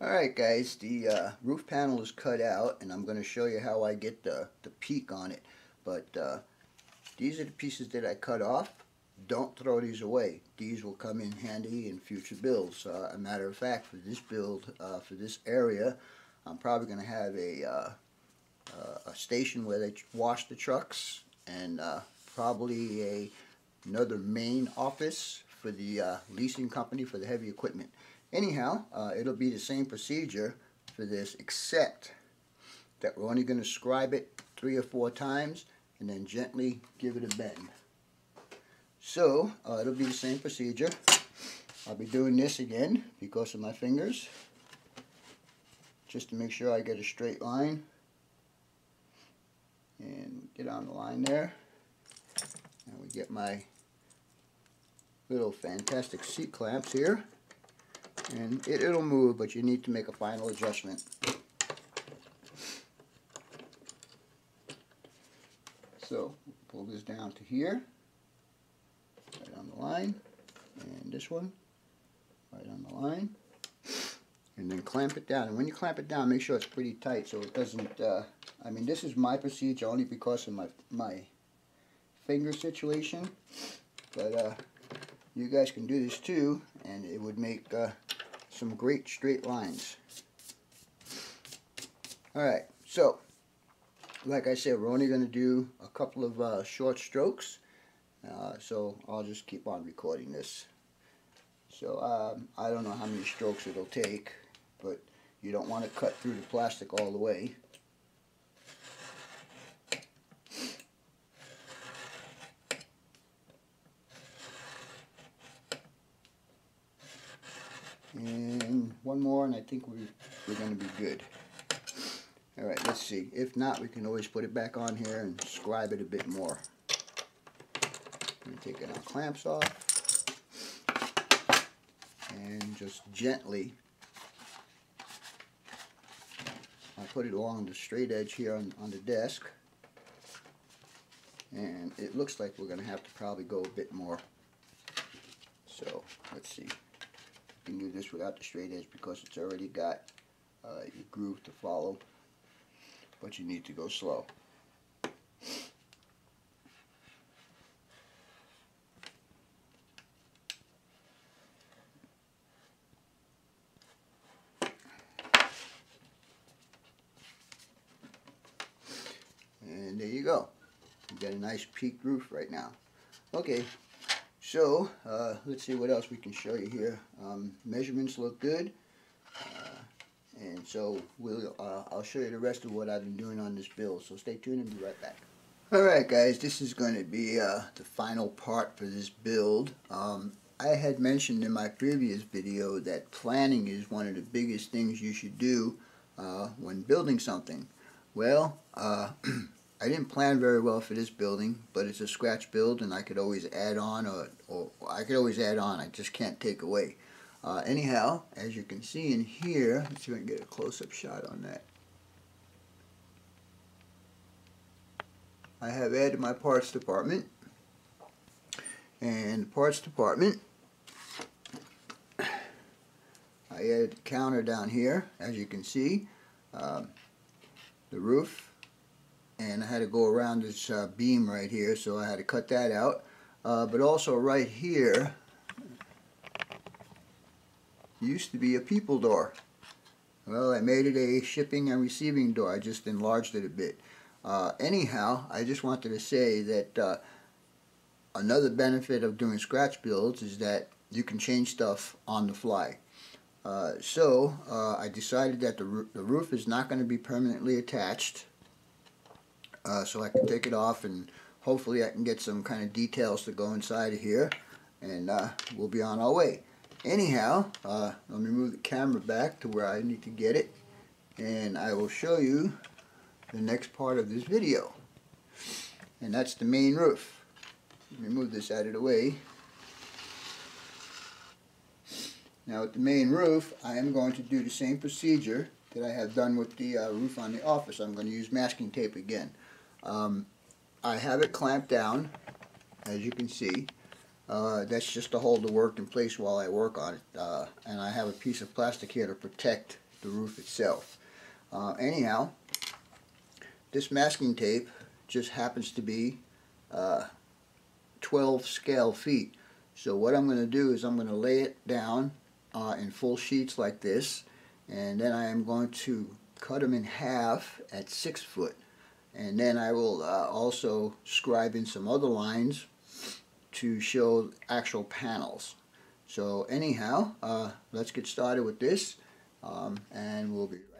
Alright guys, the roof panel is cut out and I'm going to show you how I get the peak on it. But these are the pieces that I cut off. Don't throw these away. These will come in handy in future builds. A matter of fact, for this build, for this area, I'm probably going to have a station where they wash the trucks, and probably another main office for the leasing company for the heavy equipment. Anyhow, it'll be the same procedure for this, except that we're only going to scribe it 3 or 4 times and then gently give it a bend. So it'll be the same procedure. I'll be doing this again because of my fingers, just to make sure I get a straight line. And get on the line there, and we get my little fantastic seat clamps here, and it'll move, but you need to make a final adjustment. So pull this down to here, right on the line, and this one right on the line, and then clamp it down. And when you clamp it down, make sure it's pretty tight so it doesn't I mean, this is my procedure only because of my finger situation, but you guys can do this too, and it would make some great straight lines. Alright, so like I said, we're only going to do a couple of short strokes, so I'll just keep on recording this. So I don't know how many strokes it'll take, but you don't want to cut through the plastic all the way. And one more, and I think we're going to be good. Alright, let's see. If not, we can always put it back on here and scribe it a bit more. I'm taking our clamps off and just gently, I put it along the straight edge here on the desk, and it looks like we're going to have to probably go a bit more. So let's see. You can do this without the straight edge because it's already got your groove to follow, but you need to go slow. And there you go. You got a nice peaked roof right now. Okay. So, let's see what else we can show you here. Measurements look good, and so I'll show you the rest of what I've been doing on this build. So stay tuned and be right back. Alright guys, this is going to be the final part for this build. I had mentioned in my previous video that planning is one of the biggest things you should do when building something. Well, I didn't plan very well for this building, but it's a scratch build and I could always add on, or I could always add on, I just can't take away. Anyhow, as you can see in here, let's see if I can get a close-up shot on that. I have added my parts department, and the parts department, I added the counter down here, as you can see, the roof, and I had to go around this beam right here, so I had to cut that out. But also right here used to be a people door. Well, I made it a shipping and receiving door. I just enlarged it a bit. Anyhow, I just wanted to say that another benefit of doing scratch builds is that you can change stuff on the fly. So I decided that the roof is not going to be permanently attached. So I can take it off, and hopefully I can get some kind of details to go inside of here, and we'll be on our way. Anyhow, let me move the camera back to where I need to get it, and I will show you the next part of this video, and that's the main roof. Let me move this out of the way. Now with the main roof, I am going to do the same procedure that I have done with the roof on the office. I'm going to use masking tape again. I have it clamped down, as you can see. That's just to hold the work in place while I work on it. And I have a piece of plastic here to protect the roof itself. Anyhow, this masking tape just happens to be 12 scale feet. So what I'm going to do is I'm going to lay it down in full sheets like this, and then I am going to cut them in half at 6 foot, and then I will also scribe in some other lines to show actual panels. So anyhow, let's get started with this, and we'll be right back.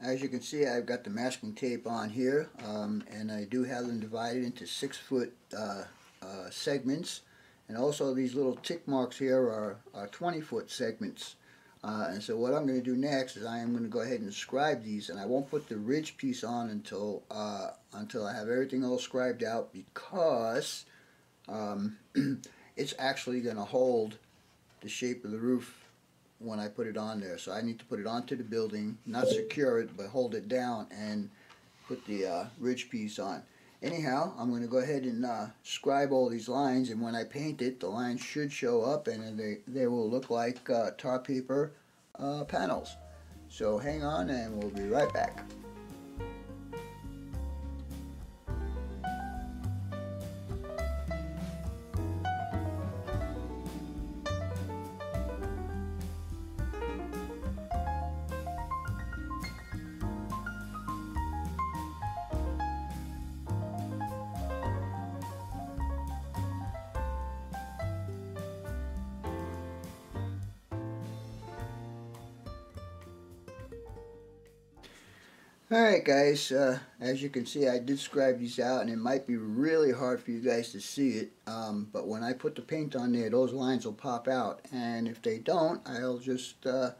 As you can see, I've got the masking tape on here, and I do have them divided into 6 foot segments, and also these little tick marks here are 20 foot segments. And so what I'm going to do next is I am going to go ahead and scribe these, and I won't put the ridge piece on until I have everything all scribed out, because it's actually going to hold the shape of the roof when I put it on there. So I need to put it onto the building, not secure it, but hold it down and put the ridge piece on. Anyhow, I'm going to go ahead and scribe all these lines, and when I paint it, the lines should show up, and they will look like tar paper panels. So hang on, and we'll be right back. Alright guys, as you can see, I did scribe these out, and it might be really hard for you guys to see it, but when I put the paint on there, those lines will pop out, and if they don't, I'll just go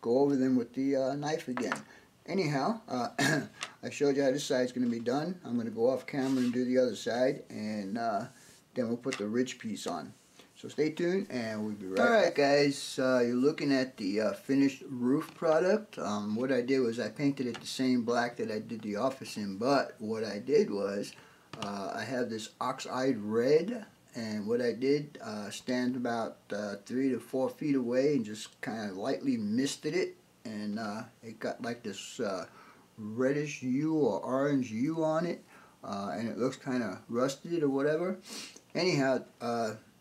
over them with the knife again. Anyhow, I showed you how this side's going to be done. I'm going to go off camera and do the other side, and then we'll put the ridge piece on. So stay tuned, and we'll be right back. Alright guys, you're looking at the finished roof product. What I did was I painted it the same black that I did the office in, but what I did was I have this ox-eyed red, and what I did, stand about 3 to 4 feet away and just kind of lightly misted it, and it got like this reddish hue or orange hue on it, and it looks kind of rusted or whatever. Anyhow,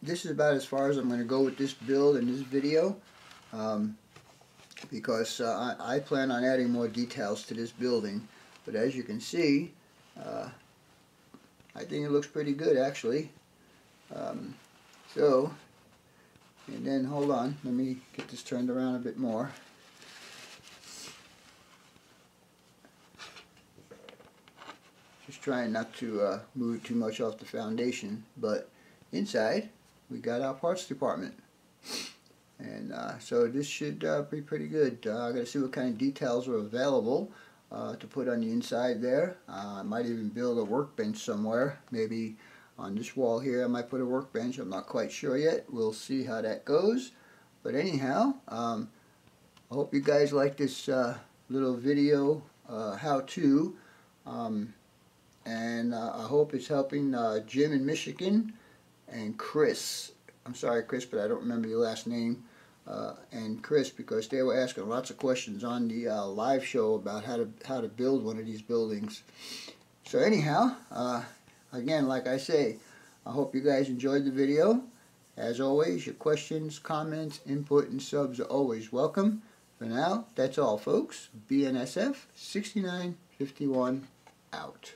this is about as far as I'm going to go with this build in this video, because I plan on adding more details to this building. But as you can see, I think it looks pretty good actually. So, and then hold on, let me get this turned around a bit more. Just trying not to move too much off the foundation, but inside we got our parts department, and so this should be pretty good. I gotta see what kind of details are available to put on the inside there. I might even build a workbench somewhere, maybe on this wall here. I might put a workbench. I'm not quite sure yet. We'll see how that goes. But anyhow, I hope you guys like this little video how-to, and I hope it's helping Jim in Michigan and Chris. I'm sorry, Chris, but I don't remember your last name. and Chris, because they were asking lots of questions on the live show about how to build one of these buildings. So anyhow, again, like I say, I hope you guys enjoyed the video. As always, your questions, comments, input, and subs are always welcome. For now, that's all, folks. BNSF 6951 out.